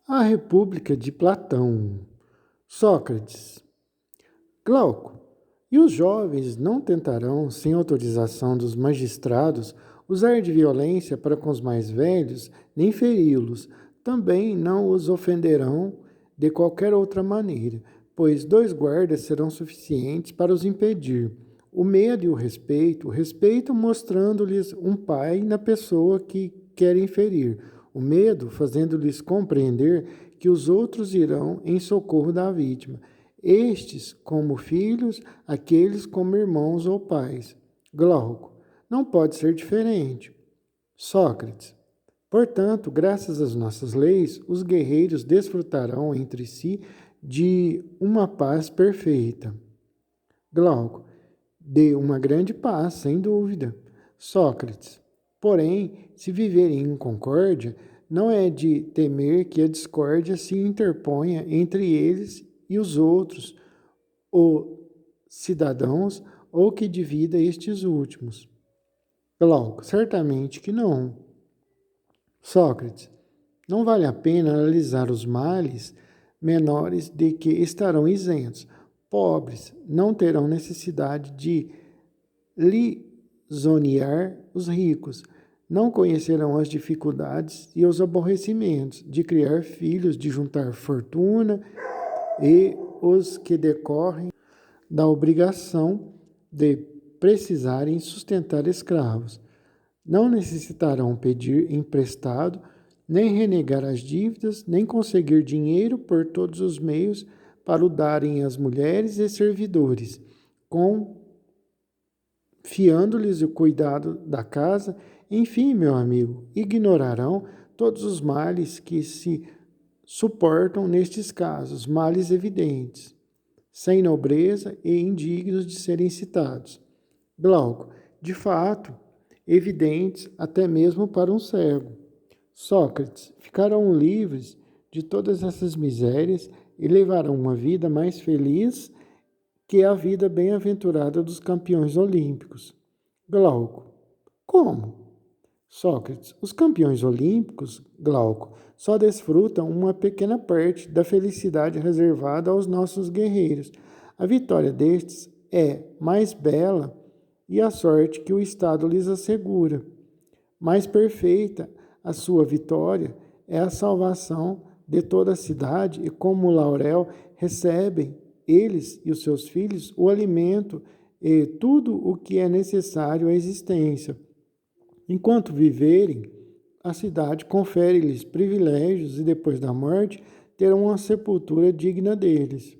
A República de Platão. Sócrates. Glauco. E os jovens não tentarão, sem autorização dos magistrados, usar de violência para com os mais velhos, nem feri-los. Também não os ofenderão de qualquer outra maneira, pois 2 guardas serão suficientes para os impedir. O medo e o respeito mostrando-lhes um pai na pessoa que querem ferir, o medo fazendo-lhes compreender que os outros irão em socorro da vítima, estes como filhos, aqueles como irmãos ou pais. Glauco. Não pode ser diferente. Sócrates. Portanto, graças às nossas leis, os guerreiros desfrutarão entre si de uma paz perfeita. Glauco. De uma grande paz, sem dúvida. Sócrates. Porém, se viverem em concórdia, não é de temer que a discórdia se interponha entre eles e os outros, ou cidadãos, ou que divida estes últimos. Glauco. Certamente que não. Sócrates. Não vale a pena analisar os males menores de que estarão isentos. Pobres não terão necessidade de lisonjear os ricos. Não conhecerão as dificuldades e os aborrecimentos de criar filhos, de juntar fortuna e os que decorrem da obrigação de precisarem sustentar escravos. Não necessitarão pedir emprestado, nem renegar as dívidas, nem conseguir dinheiro por todos os meios para o darem às mulheres e servidores, confiando-lhes o cuidado da casa. Enfim, meu amigo, ignorarão todos os males que se suportam nestes casos, males evidentes, sem nobreza e indignos de serem citados. Glauco. De fato, evidentes até mesmo para um cego. Sócrates. Ficarão livres de todas essas misérias e levarão uma vida mais feliz que a vida bem-aventurada dos campeões olímpicos. Glauco. Como? Sócrates. Os campeões olímpicos, Glauco, só desfrutam uma pequena parte da felicidade reservada aos nossos guerreiros. A vitória destes é mais bela e a sorte que o Estado lhes assegura. Mais perfeita a sua vitória é a salvação de toda a cidade, e como laurel recebem eles e os seus filhos o alimento e tudo o que é necessário à existência. Enquanto viverem, a cidade confere-lhes privilégios e depois da morte terão uma sepultura digna deles.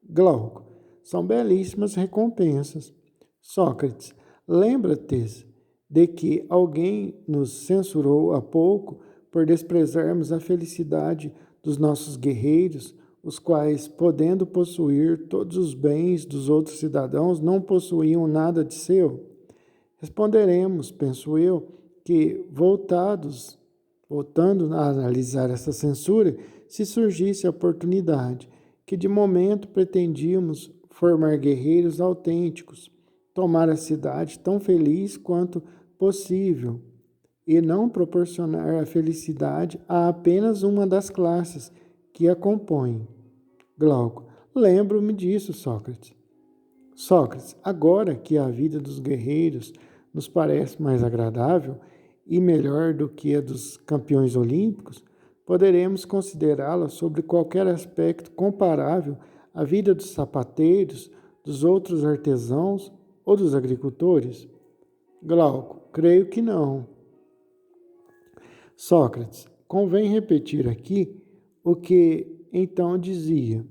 Glauco. São belíssimas recompensas. Sócrates. Lembra-te de que alguém nos censurou há pouco por desprezarmos a felicidade dos nossos guerreiros, os quais, podendo possuir todos os bens dos outros cidadãos, não possuíam nada de seu? Responderemos, penso eu, que voltando a analisar essa censura, se surgisse a oportunidade, que de momento pretendíamos formar guerreiros autênticos, tomar a cidade tão feliz quanto possível e não proporcionar a felicidade a apenas uma das classes que a compõem. Glauco. Lembro-me disso, Sócrates. Sócrates. Agora que a vida dos guerreiros nos parece mais agradável e melhor do que a dos campeões olímpicos, poderemos considerá-la sobre qualquer aspecto comparável à vida dos sapateiros, dos outros artesãos ou dos agricultores? Glauco. Creio que não. Sócrates. Convém repetir aqui o que então dizia.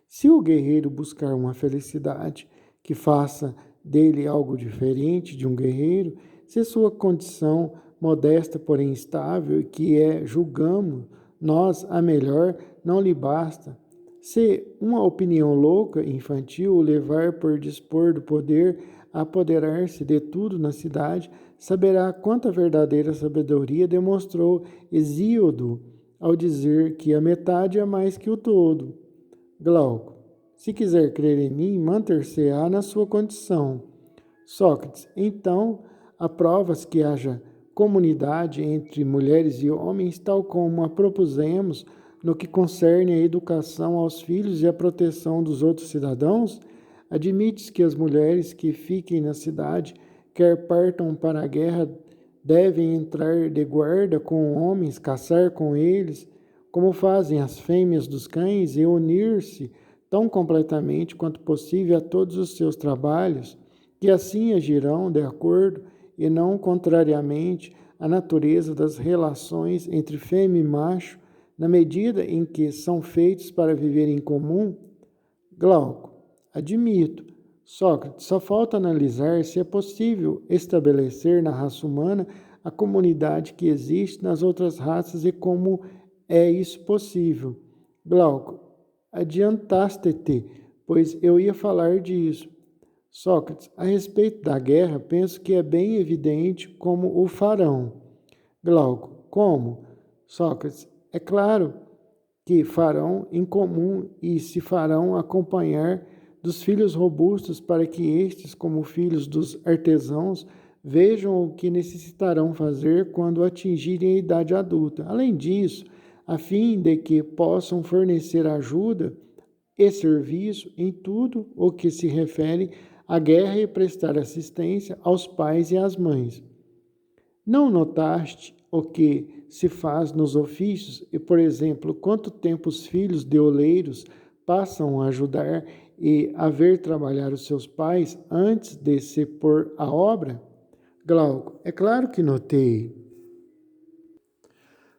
Se o guerreiro buscar uma felicidade que faça dele algo diferente de um guerreiro, se sua condição modesta, porém estável, que é, julgamos nós, a melhor, não lhe basta. Se uma opinião louca, infantil, o levar por dispor do poder a apoderar-se de tudo na cidade, saberá quanta verdadeira sabedoria demonstrou Hesíodo ao dizer que a metade é mais que o todo. Glauco. Se quiser crer em mim, manter-se-á na sua condição. Sócrates. Então, aprovas que haja comunidade entre mulheres e homens, tal como a propusemos no que concerne à educação aos filhos e à proteção dos outros cidadãos? Admites que as mulheres que fiquem na cidade, quer partam para a guerra, devem entrar de guarda com homens, caçar com eles, como fazem as fêmeas dos cães, e unir-se tão completamente quanto possível a todos os seus trabalhos, que assim agirão de acordo e não contrariamente à natureza das relações entre fêmea e macho, na medida em que são feitos para viver em comum? Glauco: admito. Sócrates: só falta analisar se é possível estabelecer na raça humana a comunidade que existe nas outras raças e como é isso possível. Glauco: adiantaste-te, pois eu ia falar disso. Sócrates: a respeito da guerra, penso que é bem evidente como o farão. Glauco: como? Sócrates: é claro que farão em comum e se farão acompanhar dos filhos robustos, para que estes, como filhos dos artesãos, vejam o que necessitarão fazer quando atingirem a idade adulta. Além disso, a fim de que possam fornecer ajuda e serviço em tudo o que se refere à guerra e prestar assistência aos pais e às mães. Não notaste o que se faz nos ofícios e, por exemplo, quanto tempo os filhos de oleiros passam a ajudar e a ver trabalhar os seus pais antes de se pôr à obra? Glauco: é claro que notei.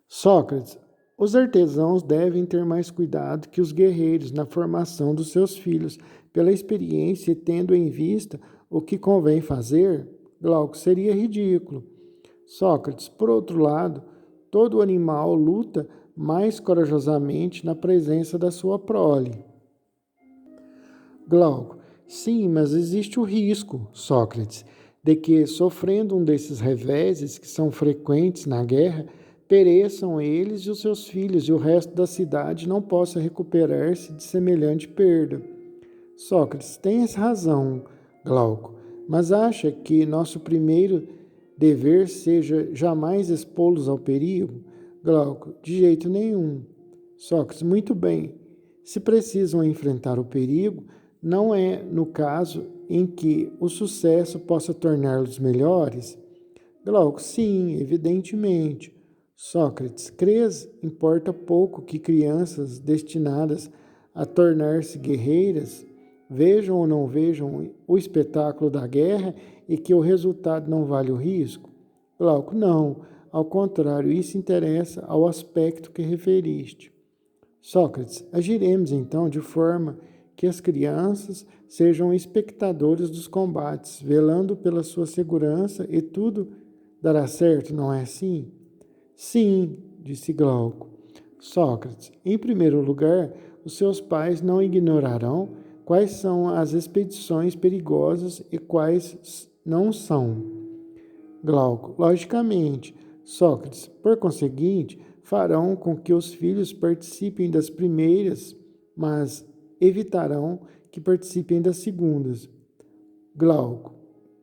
Sócrates: os artesãos devem ter mais cuidado que os guerreiros na formação dos seus filhos, pela experiência e tendo em vista o que convém fazer? Glauco: seria ridículo. Sócrates: por outro lado, todo animal luta mais corajosamente na presença da sua prole. Glauco: sim, mas existe o risco, Sócrates, de que, sofrendo um desses reveses que são frequentes na guerra, pereçam eles e os seus filhos, e o resto da cidade não possa recuperar-se de semelhante perda. Sócrates: tens razão, Glauco, mas acha que nosso primeiro dever seja jamais expô-los ao perigo? Glauco: de jeito nenhum. Sócrates: muito bem. Se precisam enfrentar o perigo, não é no caso em que o sucesso possa torná-los melhores? Glauco: sim, evidentemente. Sócrates: crês importa pouco que crianças destinadas a tornar-se guerreiras vejam ou não vejam o espetáculo da guerra e que o resultado não vale o risco? Glauco: não, ao contrário, isso interessa ao aspecto que referiste. Sócrates: agiremos então de forma que as crianças sejam espectadores dos combates, velando pela sua segurança, e tudo dará certo, não é assim? Sim, disse Glauco. Sócrates: em primeiro lugar, os seus pais não ignorarão quais são as expedições perigosas e quais não são. Glauco: logicamente. Sócrates: por conseguinte, farão com que os filhos participem das primeiras, mas evitarão que participem das segundas. Glauco: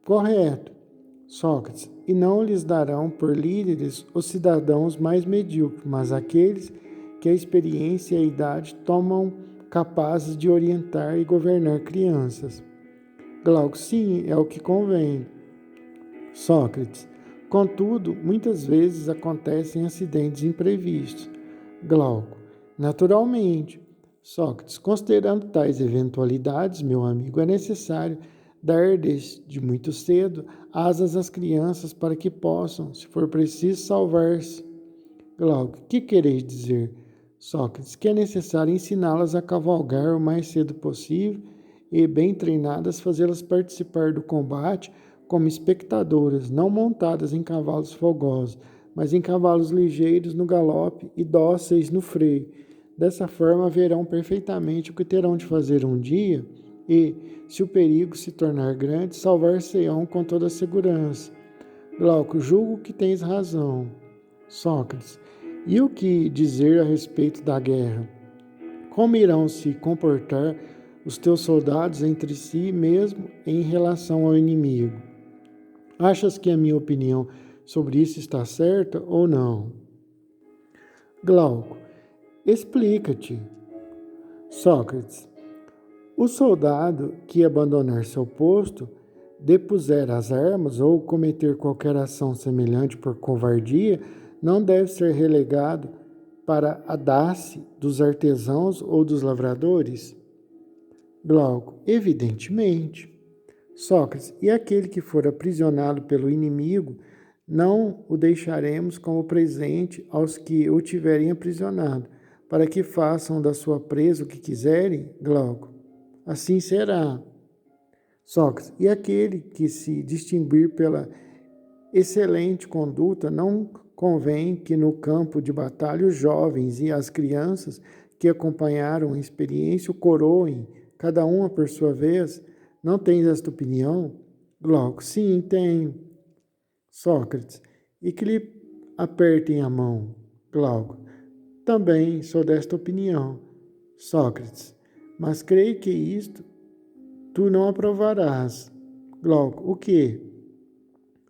correto. Sócrates: e não lhes darão por líderes os cidadãos mais medíocres, mas aqueles que a experiência e a idade tomam capazes de orientar e governar crianças. Glauco: sim, é o que convém. Sócrates: contudo, muitas vezes acontecem acidentes imprevistos. Glauco: naturalmente. Sócrates: considerando tais eventualidades, meu amigo, é necessário dar desde muito cedo asas às crianças para que possam, se for preciso, salvar-se. Glauco: que quereis dizer? Sócrates: que é necessário ensiná-las a cavalgar o mais cedo possível e, bem treinadas, fazê-las participar do combate como espectadoras, não montadas em cavalos fogosos, mas em cavalos ligeiros no galope e dóceis no freio. Dessa forma, verão perfeitamente o que terão de fazer um dia e, se o perigo se tornar grande, salvar-se-ão com toda a segurança. Glauco: julgo que tens razão. Sócrates: e o que dizer a respeito da guerra? Como irão se comportar os teus soldados entre si mesmo em relação ao inimigo? Achas que a minha opinião sobre isso está certa ou não? Glauco: Explica-te. Sócrates. O soldado que abandonar seu posto, depuser as armas ou cometer qualquer ação semelhante por covardia, não deve ser relegado para a dace dos artesãos ou dos lavradores? Glauco. Evidentemente. Sócrates. E aquele que for aprisionado pelo inimigo, não o deixaremos como presente aos que o tiverem aprisionado, para que façam da sua presa o que quiserem? Glauco. Assim será. Sócrates. E aquele que se distinguir pela excelente conduta, não convém que no campo de batalha os jovens e as crianças que acompanharam a experiência o coroem, cada uma por sua vez? Não tens esta opinião? Glauco. Sim, tenho. Sócrates. E que lhe apertem a mão? Glauco. Também sou desta opinião. Sócrates. Mas creio que isto tu não aprovarás. Glauco. O quê?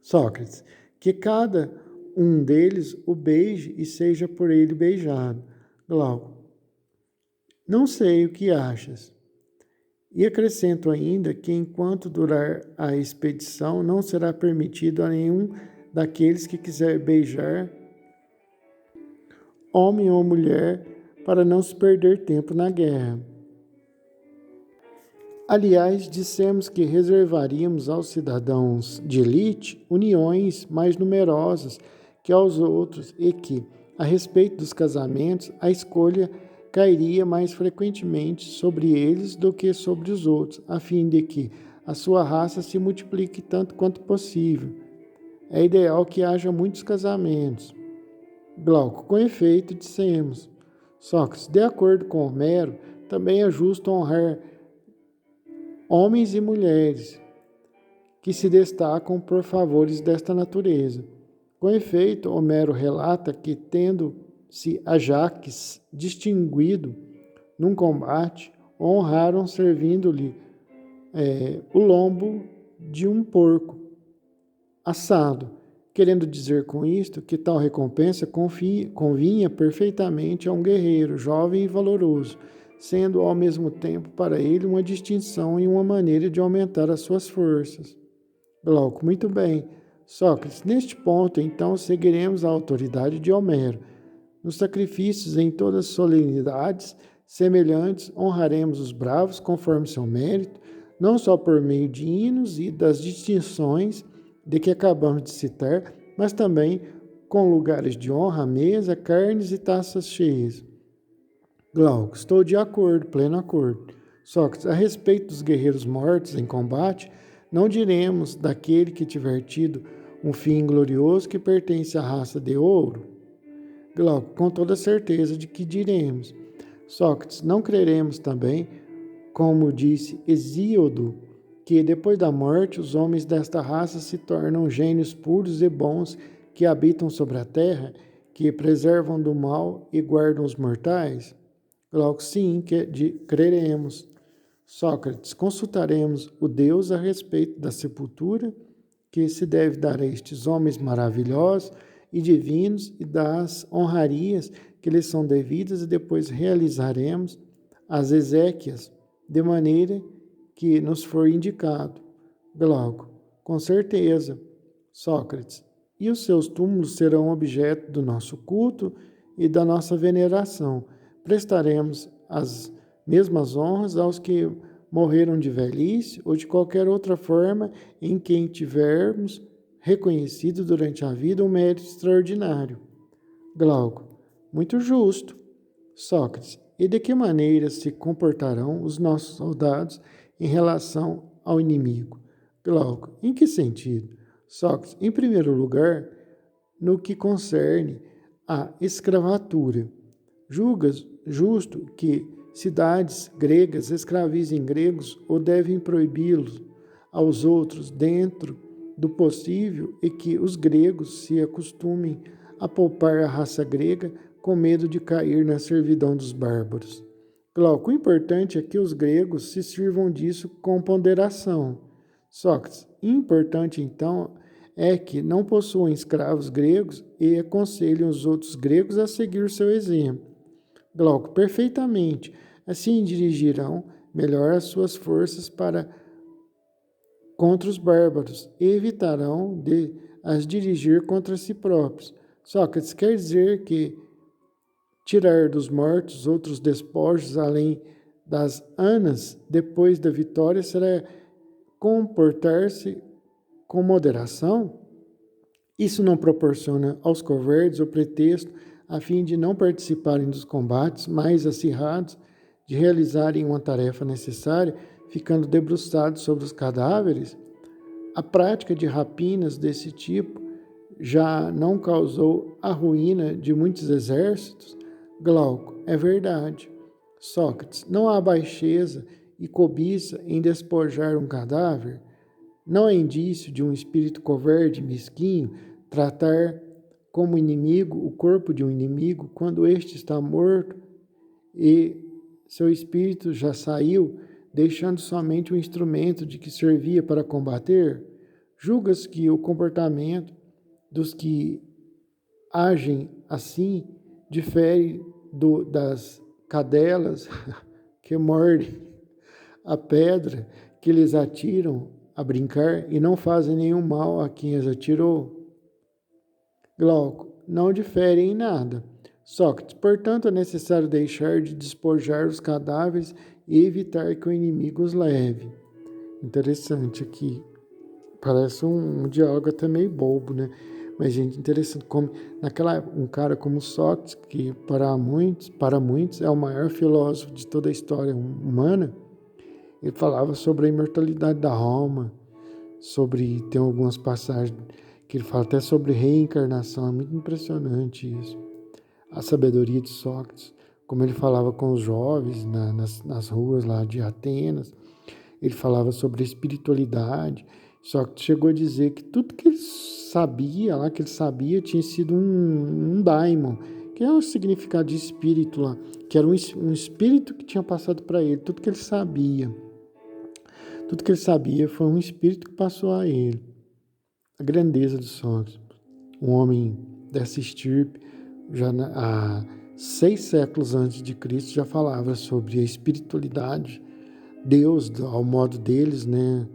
Sócrates. Que cada um deles o beije e seja por ele beijado. Glauco. Não sei o que achas. E acrescento ainda que enquanto durar a expedição, não será permitido a nenhum daqueles que quiser beijar, homem ou mulher, para não se perder tempo na guerra. Aliás, dissemos que reservaríamos aos cidadãos de elite uniões mais numerosas que aos outros e que, a respeito dos casamentos, a escolha cairia mais frequentemente sobre eles do que sobre os outros, a fim de que a sua raça se multiplique tanto quanto possível. É ideal que haja muitos casamentos. Glauco. Com efeito, dissemos. Sócrates. De acordo com Homero, também é justo honrar homens e mulheres que se destacam por favores desta natureza. Com efeito, Homero relata que, tendo-se Ajax distinguido num combate, honraram servindo-lhe o lombo de um porco assado, querendo dizer com isto que tal recompensa convinha perfeitamente a um guerreiro jovem e valoroso, sendo ao mesmo tempo para ele uma distinção e uma maneira de aumentar as suas forças. Glauco. Muito bem. Sócrates. Neste ponto, então, seguiremos a autoridade de Homero. Nos sacrifícios em todas as solenidades semelhantes, honraremos os bravos conforme seu mérito, não só por meio de hinos e das distinções de que acabamos de citar, mas também com lugares de honra à mesa, carnes e taças cheias. Glauco. Estou de acordo, pleno acordo. Sócrates. A respeito dos guerreiros mortos em combate, não diremos daquele que tiver tido um fim glorioso que pertence à raça de ouro? Glauco. Com toda certeza de que diremos. Sócrates. Não creremos também, como disse Hesíodo, que depois da morte os homens desta raça se tornam gênios puros e bons que habitam sobre a terra, que preservam do mal e guardam os mortais? Glauco. Sim, creremos. Sócrates. Consultaremos o Deus a respeito da sepultura que se deve dar a estes homens maravilhosos e divinos e das honrarias que lhes são devidas, e depois realizaremos as exéquias de maneira que nos for indicado. Glauco. Com certeza. Sócrates. E os seus túmulos serão objeto do nosso culto e da nossa veneração. Prestaremos as mesmas honras aos que morreram de velhice ou de qualquer outra forma em quem tivermos reconhecido durante a vida um mérito extraordinário. Glauco. Muito justo. Sócrates. E de que maneira se comportarão os nossos soldados em relação ao inimigo? Glauco. Em que sentido? Sócrates. Em primeiro lugar, no que concerne à escravatura. Julgas justo que cidades gregas escravizem gregos ou devem proibi-los aos outros dentro do possível, e que os gregos se acostumem a poupar a raça grega com medo de cair na servidão dos bárbaros? Glauco. O importante é que os gregos se sirvam disso com ponderação. Sócrates. Importante, então, é que não possuam escravos gregos e aconselhem os outros gregos a seguir seu exemplo. Glauco, perfeitamente. Assim dirigirão melhor as suas forças contra os bárbaros e evitarão de as dirigir contra si próprios. Sócrates, quer dizer que tirar dos mortos outros despojos além das anas depois da vitória será comportar-se com moderação? Isso não proporciona aos covardes o pretexto a fim de não participarem dos combates mais acirrados, de realizarem uma tarefa necessária, ficando debruçados sobre os cadáveres? A prática de rapinas desse tipo já não causou a ruína de muitos exércitos? Glauco, é verdade. Sócrates, não há baixeza e cobiça em despojar um cadáver? Não é indício de um espírito covarde e mesquinho tratar como inimigo o corpo de um inimigo quando este está morto e seu espírito já saiu, deixando somente o instrumento de que servia para combater? Julgas que o comportamento dos que agem assim difere das cadelas que mordem a pedra que lhes atiram a brincar e não fazem nenhum mal a quem as atirou? Glauco, não difere em nada. Sócrates, portanto, é necessário deixar de despojar os cadáveres e evitar que o inimigo os leve. Interessante aqui. Parece um diálogo até meio bobo, né? Mas, gente, interessante como um cara como Sócrates, que para muitos é o maior filósofo de toda a história humana, ele falava sobre a imortalidade da alma, tem algumas passagens que ele fala até sobre reencarnação. É muito impressionante isso. A sabedoria de Sócrates, como ele falava com os jovens nas ruas lá de Atenas, ele falava sobre a espiritualidade. Sócrates chegou a dizer que tudo que ele sabia tinha sido um daimon, que é o significado de espírito lá, que era um espírito que tinha passado para ele, tudo que ele sabia. Tudo que ele sabia foi um espírito que passou a ele. A grandeza de Sócrates, um homem dessa estirpe, já há 6 séculos antes de Cristo, já falava sobre a espiritualidade, Deus, ao modo deles, né?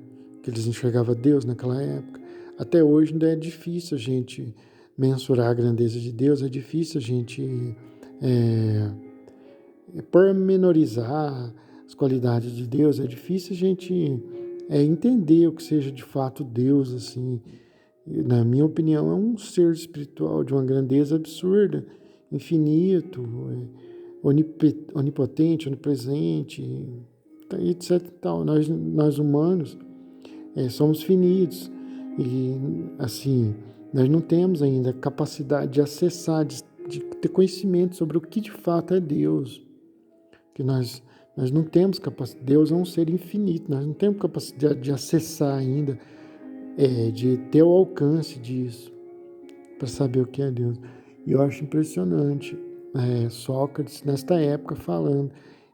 Que eles enxergavam Deus naquela época. Até hoje ainda é difícil a gente mensurar a grandeza de Deus, é difícil a gente pormenorizar as qualidades de Deus, é difícil a gente entender o que seja de fato Deus, assim. Na minha opinião, é um ser espiritual de uma grandeza absurda, infinito, onipotente, onipresente, etc. Tal. Nós humanos somos finitos e, assim, nós não temos ainda capacidade de acessar, de ter conhecimento sobre o que de fato é Deus. Que nós não temos capacidade. Deus é um ser infinito, nós não temos capacidade de acessar ainda, de ter o alcance disso, para saber o que é Deus. E eu acho impressionante Sócrates, nesta época, falando.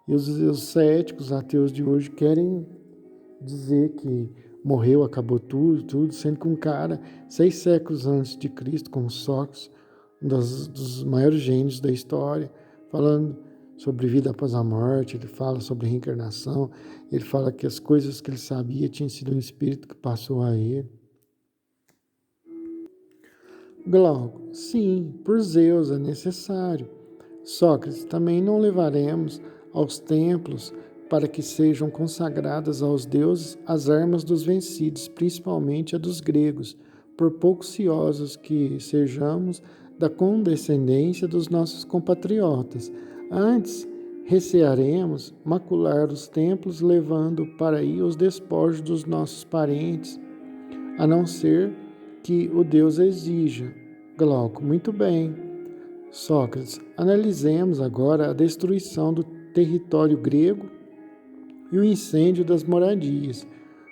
E os céticos, ateus de hoje, querem dizer que morreu, acabou tudo, sendo que um cara, 6 séculos antes de Cristo, como Sócrates, um dos maiores gênios da história, falando sobre vida após a morte, ele fala sobre reencarnação, ele fala que as coisas que ele sabia tinham sido um espírito que passou a ele. Glauco, sim, por Zeus é necessário. Sócrates, também não levaremos aos templos para que sejam consagradas aos deuses as armas dos vencidos, principalmente a dos gregos, por pouco ciosos que sejamos da condescendência dos nossos compatriotas. Antes, recearemos macular os templos, levando para aí os despojos dos nossos parentes, a não ser que o Deus exija. Glauco, muito bem. Sócrates, analisemos agora a destruição do território grego e o incêndio das moradias.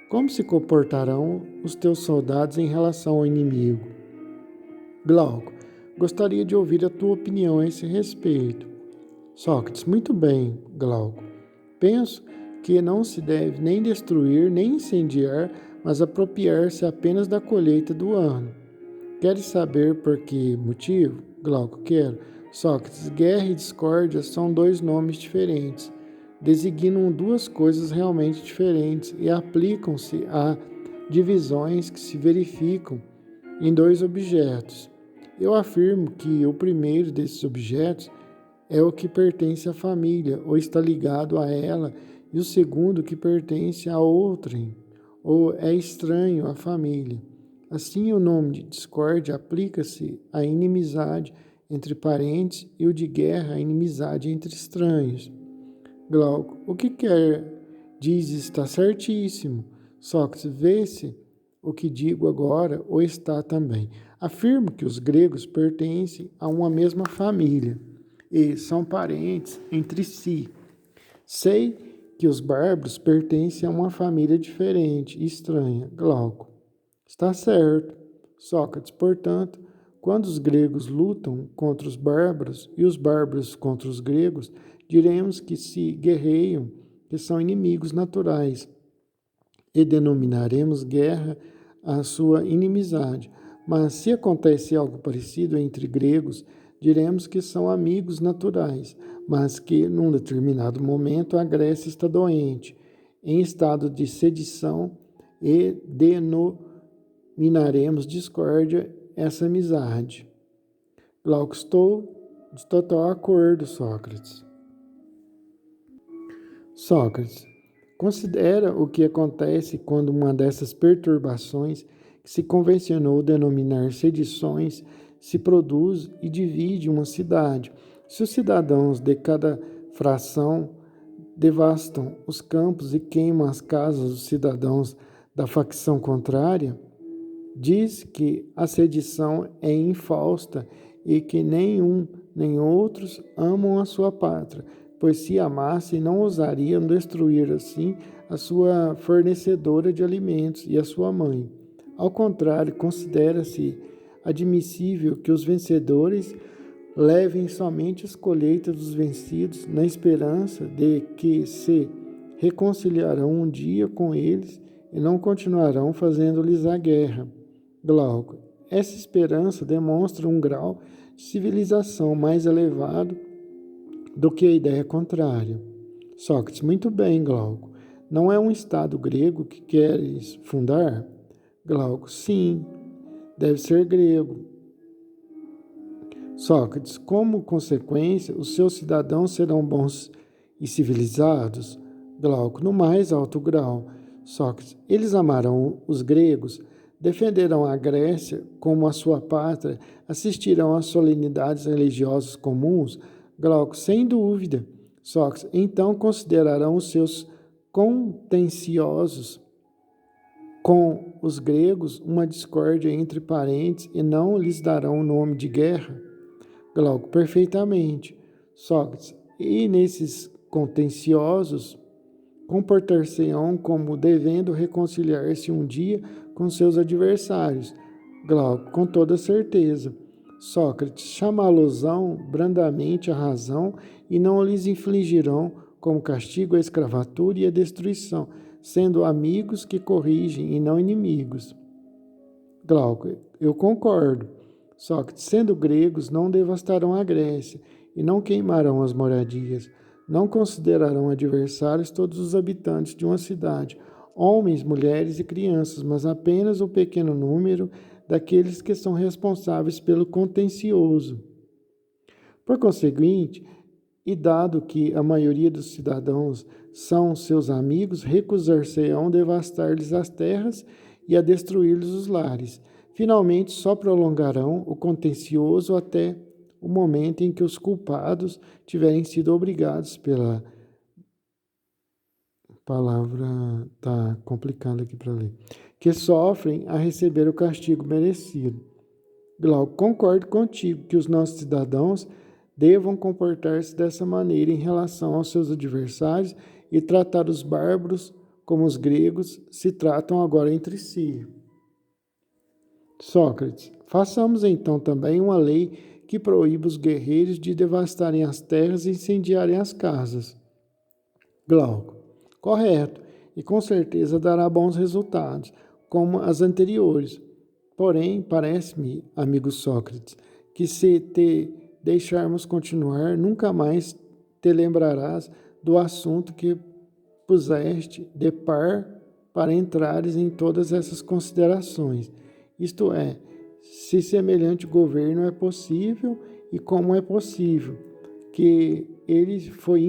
Como se comportarão os teus soldados em relação ao inimigo? Glauco, gostaria de ouvir a tua opinião a esse respeito. Sócrates, muito bem, Glauco. Penso que não se deve nem destruir, nem incendiar, mas apropriar-se apenas da colheita do ano. Queres saber por que motivo? Glauco, quero. Sócrates, guerra e discórdia são dois nomes diferentes, designam duas coisas realmente diferentes e aplicam-se a divisões que se verificam em dois objetos. Eu afirmo que o primeiro desses objetos é o que pertence à família, ou está ligado a ela, e o segundo que pertence a outrem, ou é estranho à família. Assim, o nome de discórdia aplica-se à inimizade entre parentes e o de guerra à inimizade entre estranhos. Glauco, o que quer? Diz está certíssimo. Sócrates, vê-se o que digo agora, ou está também. Afirmo que os gregos pertencem a uma mesma família e são parentes entre si. Sei que os bárbaros pertencem a uma família diferente e estranha. Glauco, está certo. Sócrates, portanto, quando os gregos lutam contra os bárbaros e os bárbaros contra os gregos, diremos que se guerreiam, que são inimigos naturais, e denominaremos guerra a sua inimizade. Mas se acontece algo parecido entre gregos, diremos que são amigos naturais, mas que, num determinado momento, a Grécia está doente, em estado de sedição, e denominaremos discórdia essa amizade. Glauco, estou de total acordo, Sócrates. Sócrates, considera o que acontece quando uma dessas perturbações, que se convencionou denominar sedições, se produz e divide uma cidade. Se os cidadãos de cada fração devastam os campos e queimam as casas dos cidadãos da facção contrária, diz que a sedição é infausta e que nenhum nem outros amam a sua pátria, pois se amassem não ousariam destruir assim a sua fornecedora de alimentos e a sua mãe. Ao contrário, considera-se admissível que os vencedores levem somente as colheitas dos vencidos, na esperança de que se reconciliarão um dia com eles e não continuarão fazendo-lhes a guerra. Glauco, essa esperança demonstra um grau de civilização mais elevado do que a ideia contrária. Sócrates, muito bem, Glauco. Não é um Estado grego que queres fundar? Glauco, sim, deve ser grego. Sócrates, como consequência, os seus cidadãos serão bons e civilizados? Glauco, no mais alto grau. Sócrates, eles amarão os gregos, defenderão a Grécia como a sua pátria, assistirão às solenidades religiosas comuns? Glauco, sem dúvida. Sócrates, então considerarão os seus contenciosos com os gregos uma discórdia entre parentes e não lhes darão o nome de guerra? Glauco, perfeitamente. Sócrates, e nesses contenciosos comportar-se-ão como devendo reconciliar-se um dia com seus adversários? Glauco, com toda certeza. Sócrates, chamá-los-ão brandamente a razão e não lhes infligirão como castigo a escravatura e a destruição, sendo amigos que corrigem e não inimigos. Glauco, eu concordo. Sócrates, sendo gregos, não devastarão a Grécia e não queimarão as moradias. Não considerarão adversários todos os habitantes de uma cidade, homens, mulheres e crianças, mas apenas o pequeno número daqueles que são responsáveis pelo contencioso. Por conseguinte, e dado que a maioria dos cidadãos são seus amigos, recusar-se-ão devastar-lhes as terras e a destruir-lhes os lares. Finalmente, só prolongarão o contencioso até o momento em que os culpados tiverem sido obrigados pela palavra, tá complicado aqui para ler, que sofrem a receber o castigo merecido. Glauco, concordo contigo que os nossos cidadãos devam comportar-se dessa maneira em relação aos seus adversários e tratar os bárbaros como os gregos se tratam agora entre si. Sócrates, façamos então também uma lei que proíba os guerreiros de devastarem as terras e incendiarem as casas. Glauco, correto, e com certeza dará bons resultados, como as anteriores. Porém, parece-me, amigo Sócrates, que se te deixarmos continuar, nunca mais te lembrarás do assunto que puseste de par para entrares em todas essas considerações. Isto é, se semelhante governo é possível e como é possível que ele foi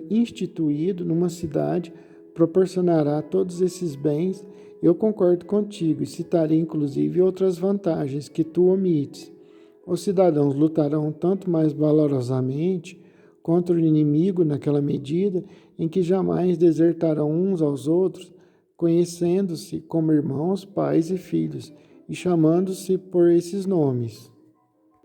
instituído numa cidade, proporcionará todos esses bens. Eu concordo contigo e citarei inclusive outras vantagens que tu omites. Os cidadãos lutarão tanto mais valorosamente contra o inimigo naquela medida em que jamais desertarão uns aos outros, conhecendo-se como irmãos, pais e filhos, e chamando-se por esses nomes.